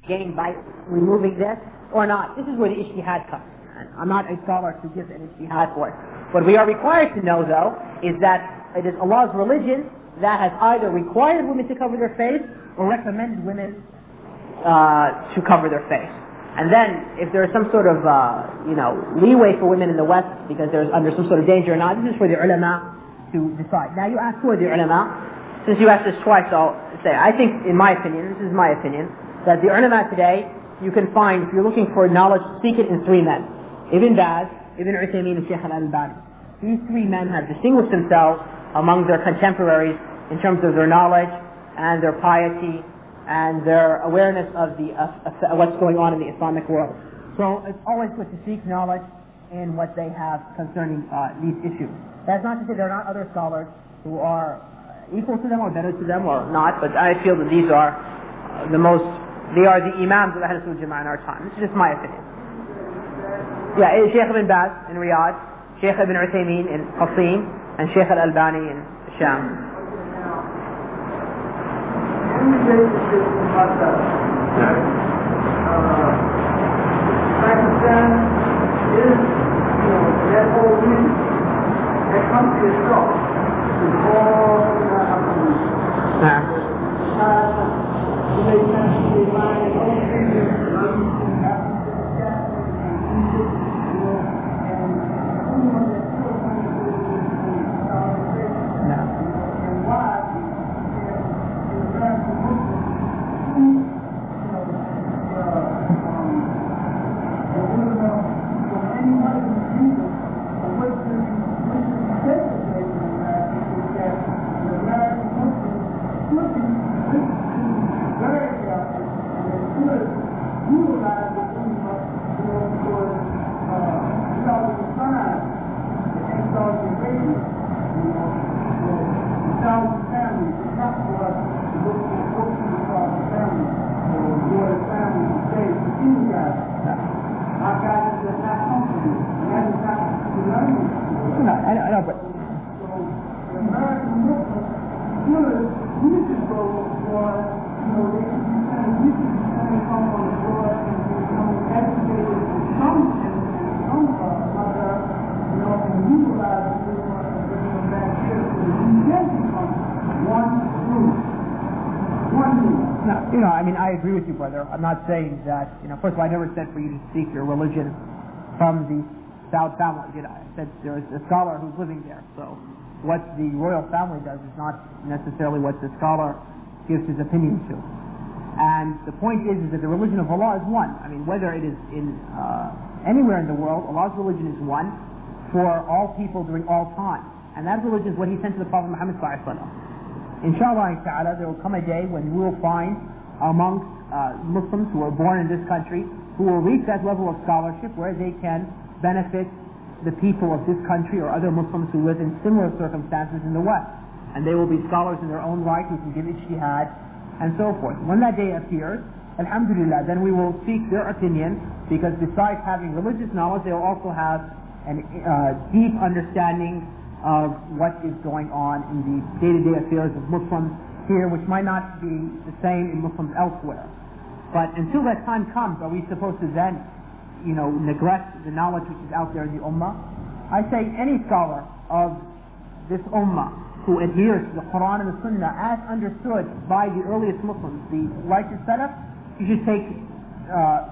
gained by removing this or not. This is where the ijtihad comes. And I'm not a scholar to give an ijtihad for it. What we are required to know, though, is that it is Allah's religion that has either required women to cover their face or recommended women to cover their face. And then, if there is some sort of, leeway for women in the West because they're under some sort of danger or not, this is for the ulama to decide. Now, you ask who are the ulama? Since you asked this twice, I'll say, I think, in my opinion, this is my opinion, that the ulama today, you can find, if you're looking for knowledge, seek it in three men. Ibn Baz, Ibn Uthaymeen, and Shaykh al-Albani. These three men have distinguished themselves among their contemporaries in terms of their knowledge and their piety and their awareness of what's going on in the Islamic world. So it's always good to seek knowledge in what they have concerning these issues. That's not to say there are not other scholars who are equal to them or better to them or not, but I feel that these are the imams of Ahl Sunnah Jama'ah in our time. This is just my opinion. Yeah, Shaykh Ibn Baz in Riyadh, Shaykh Ibn Uthaymeen in Qasim, and Shaykh al-Albani in Sham. Pakistan is, that whole region, that country itself, is all I agree with you, brother. I'm not saying that, first of all, I never said for you to seek your religion from the Saud family, did I? I said there is a scholar who's living there. So what the royal family does is not necessarily what the scholar gives his opinion to. And the point is that the religion of Allah is one. I mean, whether it is in anywhere in the world, Allah's religion is one for all people during all time. And that religion is what He sent to the Prophet Muhammad sallallahu alaihi wasallam. Inshallah ta'ala, there will come a day when we will find amongst Muslims who are born in this country who will reach that level of scholarship where they can benefit the people of this country or other Muslims who live in similar circumstances in the West. And they will be scholars in their own right who can give ijtihad and so forth. When that day appears, alhamdulillah, then we will seek their opinion, because besides having religious knowledge, they will also have a deep understanding of what is going on in the day-to-day affairs of Muslims here, which might not be the same in Muslims elsewhere. But until that time comes, are we supposed to then, neglect the knowledge which is out there in the Ummah? I say any scholar of this Ummah who adheres to the Qur'an and the Sunnah as understood by the earliest Muslims, the righteous salaf, you should take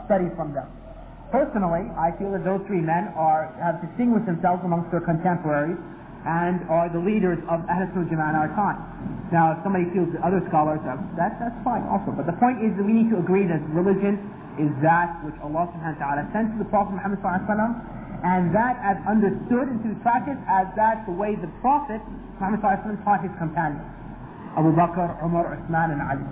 study from them. Personally, I feel that those three men have distinguished themselves amongst their contemporaries and are the leaders of Ahl Sunnah Jama'ah in our time. Now, if somebody feels that other scholars have, that's fine also. But the point is that we need to agree that religion is that which Allah subhanahu wa ta'ala sent to the Prophet Muhammad sallallahu alaihi wasallam, and that as understood and to practice as that the way the Prophet Muhammad sallallahu alaihi wasallam taught his companions, Abu Bakr, Umar, Uthman, and Ali.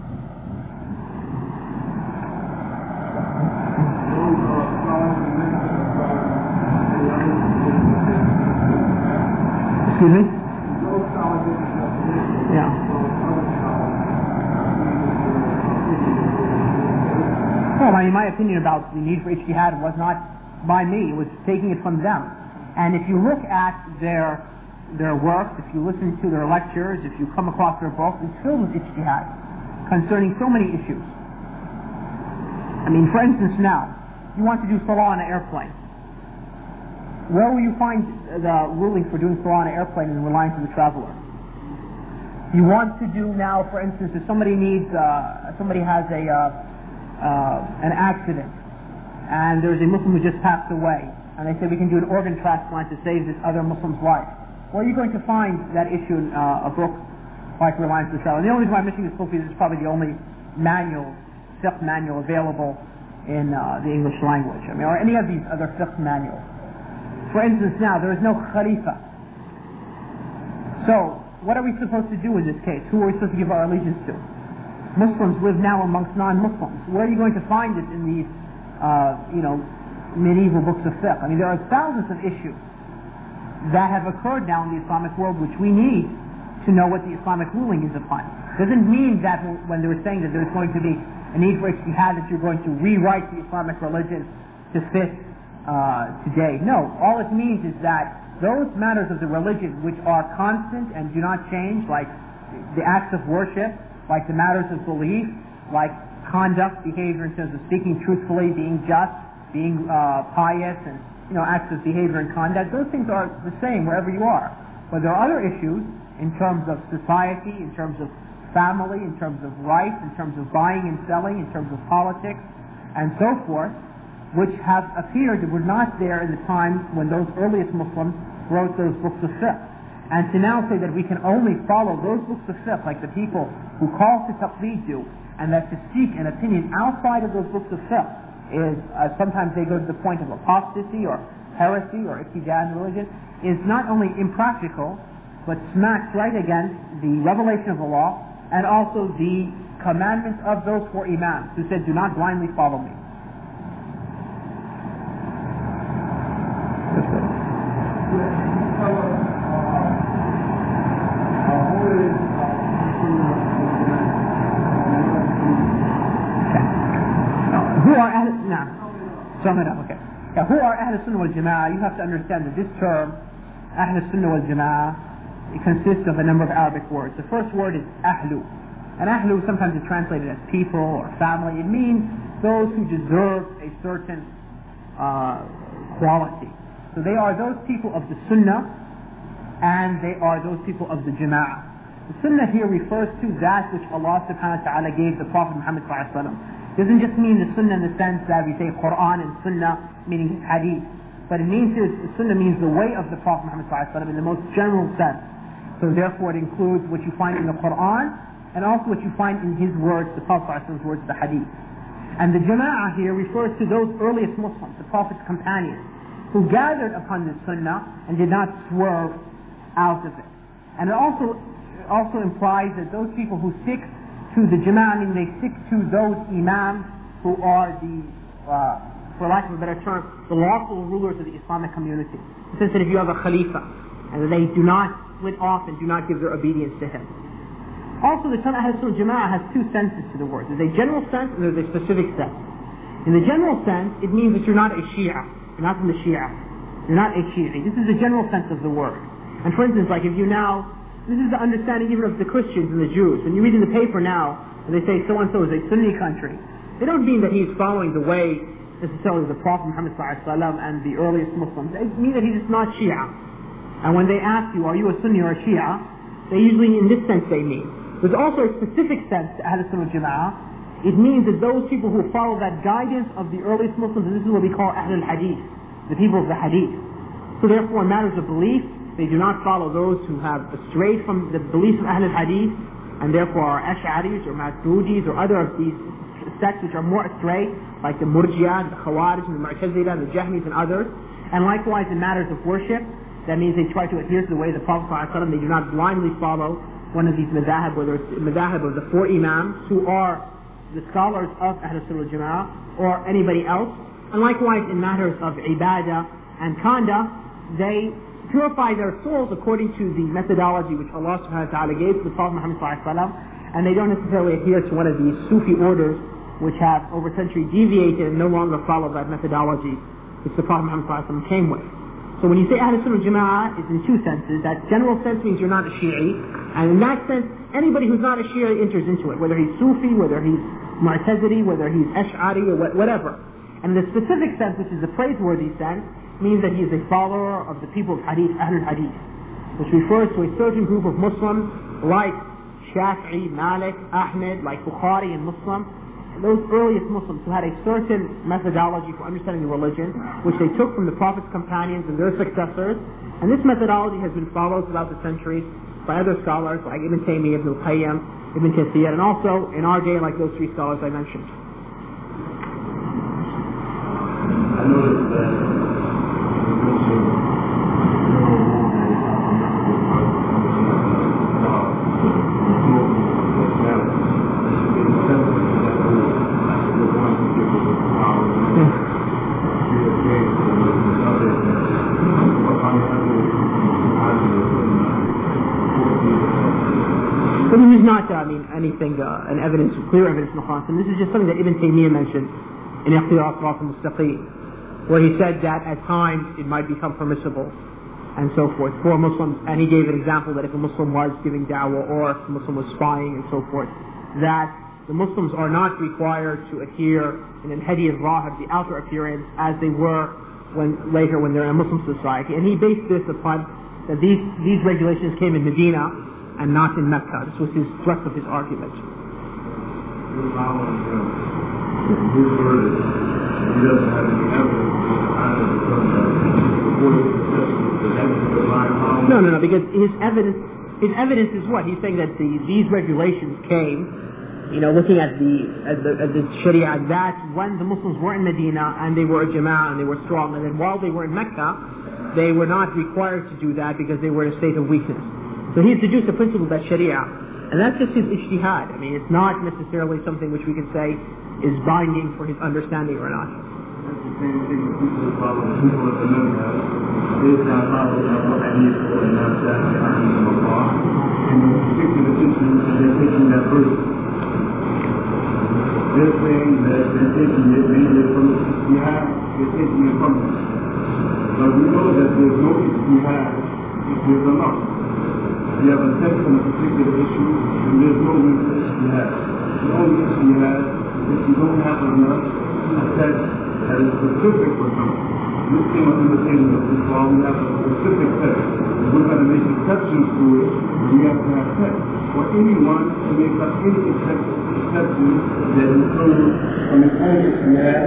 Excuse me? Yeah. Well, my opinion about the need for ijtihad was not by me, it was taking it from them. And if you look at their works, if you listen to their lectures, if you come across their books, it's filled with ijtihad concerning so many issues. I mean, for instance now, you want to do salah on an airplane. Where will you find the ruling for doing salah on an airplane and relying on the traveler? You want to do now, for instance, if somebody needs, somebody has an accident, and there's a Muslim who just passed away, and they say we can do an organ transplant to save this other Muslim's life. Where are you going to find that issue in a book like Reliance on the Traveler? And the only reason why I'm mentioning this book is it's probably the only manual, fiqh manual available in the English language. I mean, or any of these other fiqh manuals. For instance, now there is no Khalifa. So, what are we supposed to do in this case? Who are we supposed to give our allegiance to? Muslims live now amongst non-Muslims. Where are you going to find it in these, medieval books of fiqh? I mean, there are thousands of issues that have occurred now in the Islamic world which we need to know what the Islamic ruling is upon. Doesn't mean that when they were saying that there's going to be a need for ijtihad that you're going to rewrite the Islamic religion to fit today. No, all it means is that those matters of the religion which are constant and do not change, like the acts of worship, like the matters of belief, like conduct, behavior in terms of speaking truthfully, being just, being pious, and acts of behavior and conduct, those things are the same wherever you are. But there are other issues in terms of society, in terms of family, in terms of rights, in terms of buying and selling, in terms of politics, and so forth, which have appeared that were not there in the time when those earliest Muslims wrote those books of fiqh. And to now say that we can only follow those books of fiqh like the people who call to Taqlid do, and that to seek an opinion outside of those books of fiqh is, sometimes they go to the point of apostasy or heresy or ibtidaa in religion, is not only impractical, but smacks right against the revelation of Allah and also the commandments of those four imams who said, do not blindly follow me. Who are Ahl Sunnah wal Jama'ah? You have to understand that this term, Ahl Sunnah wal Jama'ah, it consists of a number of Arabic words. The first word is Ahlu. And Ahlu sometimes is translated as people or family. It means those who deserve a certain quality. So they are those people of the Sunnah, and they are those people of the Jama'ah. The Sunnah here refers to that which Allah subhanahu wa ta'ala gave the Prophet Muhammad sallallahu alaihi wasallam. It doesn't just mean the Sunnah in the sense that we say Qur'an and Sunnah, meaning Hadith. But it means here, the Sunnah means the way of the Prophet Muhammad sallallahu alaihi wasallam in the most general sense. So therefore it includes what you find in the Qur'an, and also what you find in his words, the Prophet sallallahu alaihi wasallam's words, the Hadith. And the Jama'ah here refers to those earliest Muslims, the Prophet's companions, who gathered upon the Sunnah and did not swerve out of it. And it also implies that those people who stick to the Jama'ah, I mean they stick to those imams who are the, for lack of a better term, the lawful rulers of the Islamic community. It says that if you have a Khalifa, and they do not split off and do not give their obedience to him. Also, the term Ahl Sunnah Jama'ah has two senses to the word. There's a general sense and there's a specific sense. In the general sense, it means that you're not a Shia. You're not from the Shia. You're not a Shi'i. This is the general sense of the word. And for instance, like if you now, this is the understanding even of the Christians and the Jews. When you read in the paper now, and they say so-and-so is a Sunni country, they don't mean that he's following the way necessarily of the Prophet Muhammad ﷺ and the earliest Muslims. They mean that he's just not Shia. And when they ask you, are you a Sunni or a Shia, they usually, in this sense, they mean. There's also a specific sense to Ahl Sunnah Jama'ah. It means that those people who follow that guidance of the earliest Muslims, and this is what we call Ahl al-Hadith, the people of the Hadith. So therefore, in matters of belief, they do not follow those who have strayed from the beliefs of Ahl al-Hadith, and therefore are Ash'aris or Maturidis or other of these sects which are more astray, like the Murji'ah, the Khawarij, and the Mu'tazilah, the Jahmis, and others. And likewise in matters of worship, that means they try to adhere to the way of the Prophet ﷺ. They do not blindly follow one of these madhahib, whether it's madhahib of the four imams, who are the scholars of Ahl Sunnah Jama'ah, or anybody else. And likewise in matters of ibadah and conduct, they purify their souls according to the methodology which Allah subhanahu wa ta'ala gave to the Prophet Muhammad ﷺ, and they don't necessarily adhere to one of these Sufi orders which have over centuries deviated and no longer follow that methodology which the Prophet Muhammad ﷺ came with. So when you say Ahl Sunnah Jama'ah, it's in two senses. That general sense means you're not a Shi'i, and in that sense, anybody who's not a Shi'i enters into it, whether he's Sufi, whether he's Mu'tazili, whether he's Ash'ari or whatever. And the specific sense, which is the praiseworthy sense, means that he is a follower of the people of Hadith, Ahlul Hadith, which refers to a certain group of Muslims like Shafi'i, Malik, Ahmed, like Bukhari and Muslim, those earliest Muslims who had a certain methodology for understanding the religion, which they took from the Prophet's companions and their successors, and this methodology has been followed throughout the centuries by other scholars like Ibn Taymiyyah, Ibn al-Qayyim, Ibn Kathir, and also in our day like those three scholars I mentioned. I noticed that But this is not, anything, an evidence, clear evidence in the Qur'an. This is just something that Ibn Taymiyyah mentioned in Iqtida Sirat al-Mustaqim, where he said that at times it might become permissible and so forth for Muslims, and he gave an example that if a Muslim was giving da'wah or if a Muslim was spying and so forth, that the Muslims are not required to adhere in al-hadi al-zahir, the outer appearance, as they were later when they're in a Muslim society. And he based this upon that these regulations came in Medina and not in Mecca. This was his thrust of his argument. his verdict, he doesn't have any evidence No, because his evidence is what? He's saying that these regulations came, looking at the Sharia, that when the Muslims were in Medina and they were a Jama'ah and they were strong, and then while they were in Mecca, they were not required to do that because they were in a state of weakness. So he's deduced the principle of that Sharia, and that's just his ijtihad. It's not necessarily something which we can say is binding for his understanding or not. That's the same thing with people who follow the people of the Madhhabs. They not follow the Hadith or not that Hadith of Allah. And in particular issues, they're taking that verse. They're saying that they're taking it mainly from the ijtihad, they're taking it from them. But we know that there's no ijtihad if there's a law. You have a text on a particular issue, and there's no room for ijtihad. The only ijtihad is if you don't have enough a text that is specific for something. This came up in the table of this law, we have a specific text. We're going to make exceptions to it, and we have to have text. For anyone to make up any exception that includes from his own ijtihad,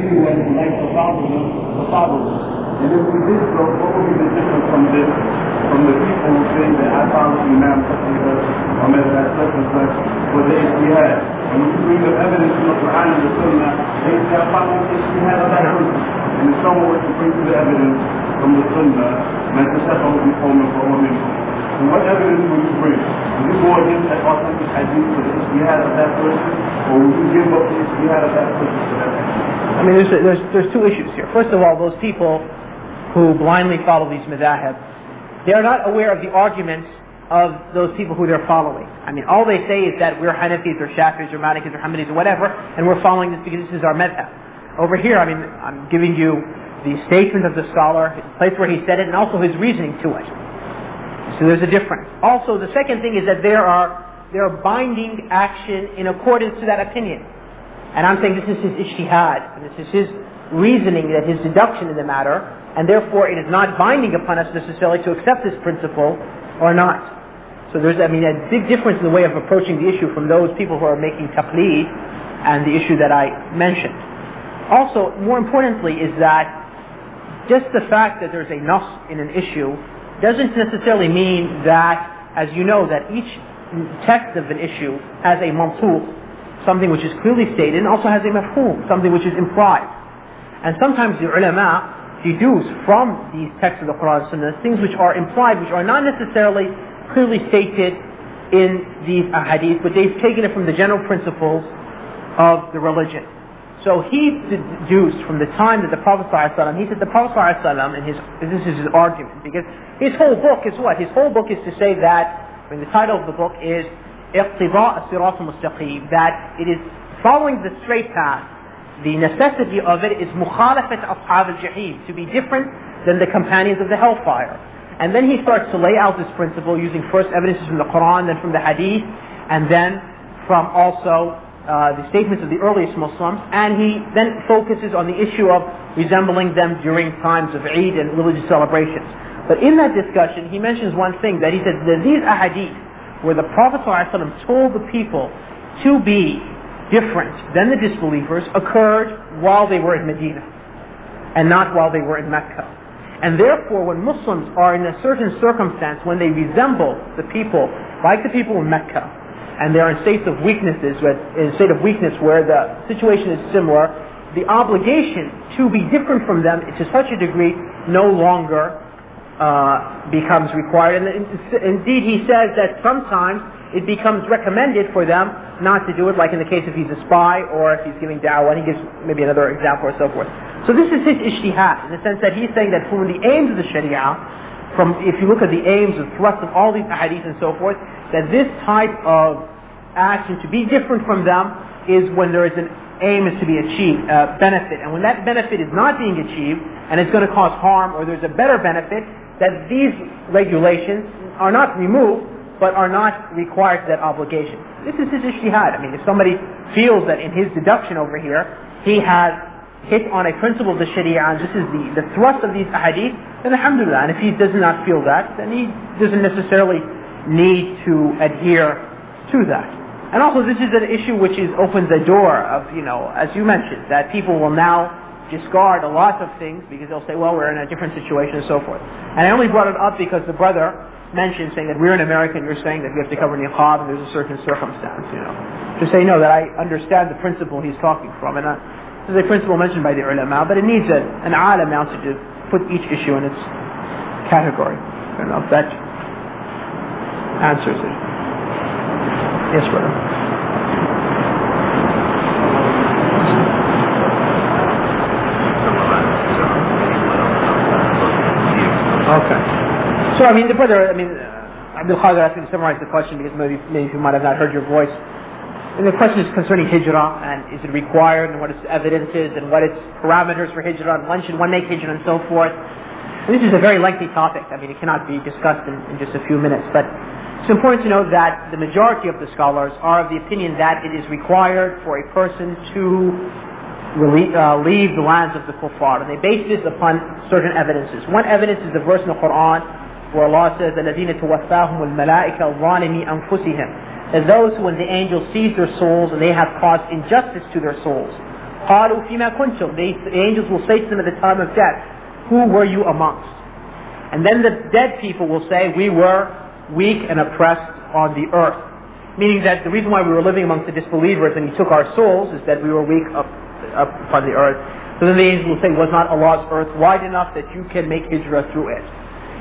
anyone who likes to follow them, will follow them. And if we did so, what would be the difference from this? From the people who say that I follow the Imam such and such, or Madhhab such and such, for the ijtihad. And when you bring up evidence from the Qur'an and the Sunnah, they say I follow the ijtihad of that person. And if someone were to bring to the evidence from the Sunnah, man tashabaha biqawmin fahuwa minhum. And what evidence would you bring? Would you go against that authentic hadith for the ijtihad of that person, or would you give up the ijtihad of that person for that hadith? There's two issues here. First of all, those people who blindly follow these madhhabs, they are not aware of the arguments of those people who they're following. All they say is that we're Hanafis or Shafi'is or Malikis or Hanbalis or whatever, and we're following this because this is our madhhab. Over here, I'm giving you the statement of the scholar, the place where he said it, and also his reasoning to it. So there's a difference. Also, the second thing is that there are binding action in accordance to that opinion. And I'm saying this is his ijtihad, and this is his reasoning, that his deduction in the matter, and therefore it is not binding upon us necessarily to accept this principle or not. So there's a big difference in the way of approaching the issue from those people who are making taqlid and the issue that I mentioned. Also, more importantly, is that just the fact that there's a nas in an issue doesn't necessarily mean that, as you know, that each text of an issue has a mantuq, something which is clearly stated, and also has a mafhum, something which is implied. And sometimes the ulama deduce from these texts of the Qur'an and Sunnah things which are implied, which are not necessarily clearly stated in these hadith, but they've taken it from the general principles of the religion. So he deduced from the time that the Prophet ﷺ, he said the Prophet ﷺ, and this is his argument, because his whole book is what? His whole book is to say that, the title of the book is Iqtida Sirat al-Mustaqim, that it is following the straight path. The necessity of it is mukhalafat ashab al-jahim, to be different than the companions of the hellfire. And then he starts to lay out this principle using first evidences from the Qur'an, then from the hadith, and then from also the statements of the earliest Muslims, and he then focuses on the issue of resembling them during times of Eid and religious celebrations. But in that discussion, he mentions one thing, that he says that these ahadith, where the Prophet ﷺ told the people to be different than the disbelievers, occurred while they were in Medina, and not while they were in Mecca. And therefore, when Muslims are in a certain circumstance, when they resemble the people, like the people in Mecca, and they're in states of weaknesses, in a state of weakness where the situation is similar, the obligation to be different from them to such a degree no longer becomes required. And indeed, he says that sometimes it becomes recommended for them not to do it, like in the case if he's a spy or if he's giving da'wah, and he gives maybe another example or so forth. So this is his ijtihad, in the sense that he's saying that from the aims of the Sharia, if you look at the aims, the thrust of all these ahadith and so forth, that this type of action, to be different from them, is when there is an aim is to be achieved, benefit. And when that benefit is not being achieved, and it's going to cause harm, or there's a better benefit, that these regulations are not removed, but are not required to that obligation. This is his ijtihad. I mean, if somebody feels that in his deduction over here, he has hit on a principle of the Sharia, and this is the thrust of these ahadith, then alhamdulillah. And if he does not feel that, then he doesn't necessarily need to adhere to that. And also, this is an issue which opens a door of, as you mentioned, that people will now discard a lot of things because they'll say, well, we're in a different situation and so forth. And I only brought it up because the brother mentioned saying that we're in America and you're saying that we have to cover niqab and there's a certain circumstance, To say, no, that I understand the principle he's talking from. And this is a principle mentioned by the ulama, but it needs an alim now to put each issue in its category. I don't know if that answers it. Yes, brother. Okay. So, the brother, Abdul Qadir asked me to summarize the question because maybe you might have not heard your voice. And the question is concerning hijrah, and is it required, and what its evidence is, and what its parameters for hijrah, and when should one make hijrah, and so forth. And this is a very lengthy topic. It cannot be discussed in just a few minutes, but it's important to know that the majority of the scholars are of the opinion that it is required for a person to leave the lands of the kuffar, and they base this upon certain evidences. One evidence is the verse in the Qur'an where Allah says, الَّذِينَ تُوَفَّاهُمُ الْمَلَائِكَةُ ظَالِمِي أَنفُسِهِمْ, that those who, when the angels seize their souls and they have caused injustice to their souls, قَالُوا فِيمَا كُنْتُمْ, the angels will say to them at the time of death, who were you amongst? And then the dead people will say, we were weak and oppressed on the earth. Meaning that the reason why we were living amongst the disbelievers and He took our souls is that we were weak upon the earth. So then the angels will say, was not Allah's earth wide enough that you can make hijrah through it?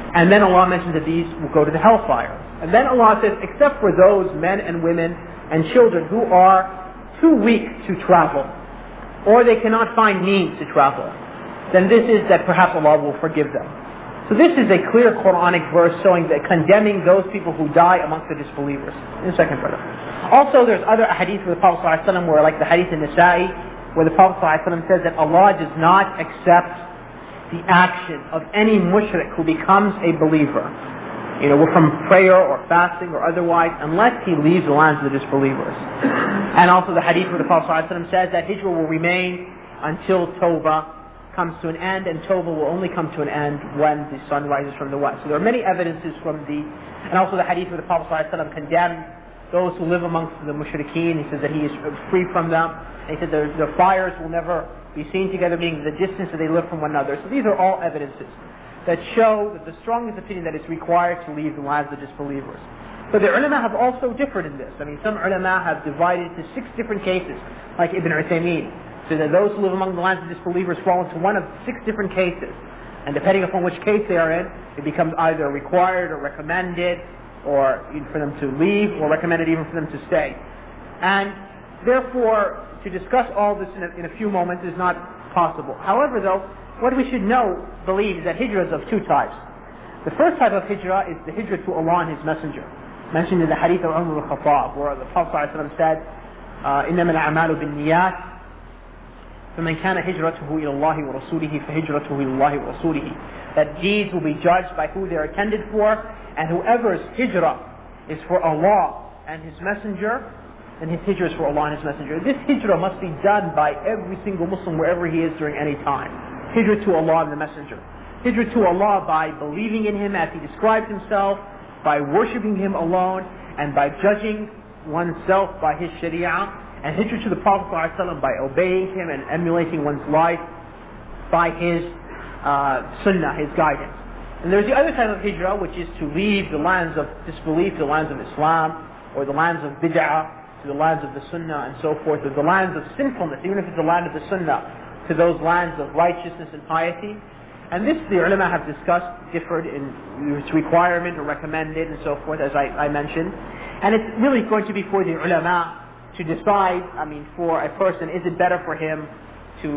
And then Allah mentions that these will go to the hellfire. And then Allah says, except for those men and women and children who are too weak to travel, or they cannot find means to travel, then this is that perhaps Allah will forgive them. So this is a clear Quranic verse showing that condemning those people who die amongst the disbelievers. In a second, brother. Also, there's other hadith where the Prophet ﷺ, where like the hadith in Nisa'i, where the Prophet ﷺ says that Allah does not accept the action of any mushrik who becomes a believer, from prayer or fasting or otherwise, unless he leaves the lands of the disbelievers. And also the hadith where the Prophet ﷺ says that hijrah will remain until Tawbah comes to an end, and Tawbah will only come to an end when the sun rises from the west. So there are many evidences and also the hadith where the Prophet ﷺ condemned those who live amongst the mushrikeen. He says that he is free from them. And he said their fires will never be seen together, meaning the distance that they live from one another. So these are all evidences that show that the strongest opinion that it's required to leave the lands of disbelievers. So the ulama have also differed in this. Some ulama have divided into 6 different cases, like Ibn Uthaymeen. So that those who live among the lands of disbelievers fall into one of 6 different cases. And depending upon which case they are in, it becomes either required or recommended, or for them to leave, or recommended even for them to stay. And therefore, to discuss all this in a few moments is not possible. However, though, what we should believe is that hijrah is of 2 types. The first type of hijrah is the hijrah to Allah and His Messenger, mentioned in the hadith of Umar al-Khattab, where the Prophet ﷺ said, إِنَّمَا الْأَعْمَالُ بِالنِّيَّاتِ فَمَنْ كَانَ هِجْرَتُهُ إِلَى اللَّهِ وَرَسُولِهِ فَهِجْرَتُهُ إِلَى اللَّهِ وَرَسُولِهِ. That deeds will be judged by who they are intended for, and whoever's hijrah is for Allah and His Messenger, then his hijrah is for Allah and His Messenger. This hijrah must be done by every single Muslim wherever he is during any time. Hijrah to Allah and the Messenger. Hijrah to Allah by believing in Him as He describes Himself, by worshipping Him alone, and by judging oneself by His Sharia. And hijrah to the Prophet ﷺ by obeying him and emulating one's life by his sunnah, his guidance. And there's the other type of hijrah, which is to leave the lands of disbelief, the lands of Islam, or the lands of bid'ah, to the lands of the sunnah and so forth, or the lands of sinfulness, even if it's the land of the sunnah, to those lands of righteousness and piety. And this, the ulama have discussed, differed in its requirement or recommended and so forth, as I mentioned. And it's really going to be for the ulama to decide, for a person, is it better for him to,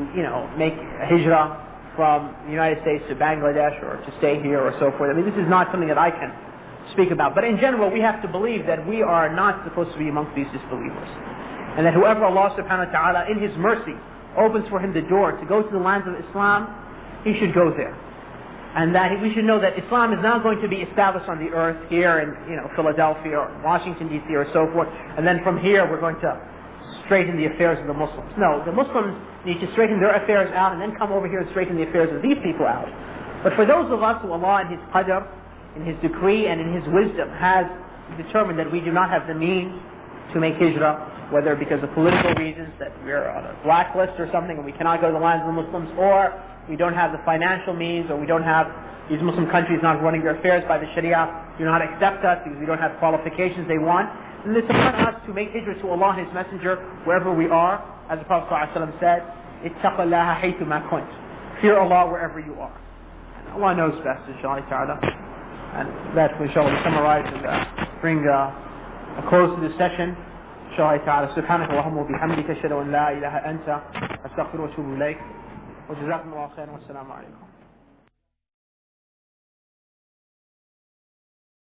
make a hijrah from the United States to Bangladesh or to stay here or so forth. This is not something that I can speak about. But in general, we have to believe that we are not supposed to be amongst these disbelievers. And that whoever Allah subhanahu wa ta'ala, in His mercy, opens for him the door to go to the lands of Islam, he should go there. And that we should know that Islam is not going to be established on the earth here in Philadelphia or Washington D.C. or so forth, and then from here we're going to straighten the affairs of the Muslims. No, the Muslims need to straighten their affairs out and then come over here and straighten the affairs of these people out. But for those of us who Allah in His qadr, in His decree and in His wisdom has determined that we do not have the means to make hijrah, whether because of political reasons, that we're on a blacklist or something and we cannot go to the lands of the Muslims, or we don't have the financial means, or we don't have these Muslim countries not running their affairs by the Sharia, do not accept us because we don't have qualifications they want, then it's upon us to make hijrah to Allah and His Messenger wherever we are. As the Prophet ﷺ said, ittaqillaha haythuma kunt. Fear Allah wherever you are. And Allah knows best, inshallah ta'ala. And that will inshallah summarize and bring a close to this session. Inshallah ta'ala. Subhanaka Allahumma bihamdika ashhadu an la ilaha anta astaghfiruka wa atubu ilayk. وجزاكم الله خيرا والسلام عليكم.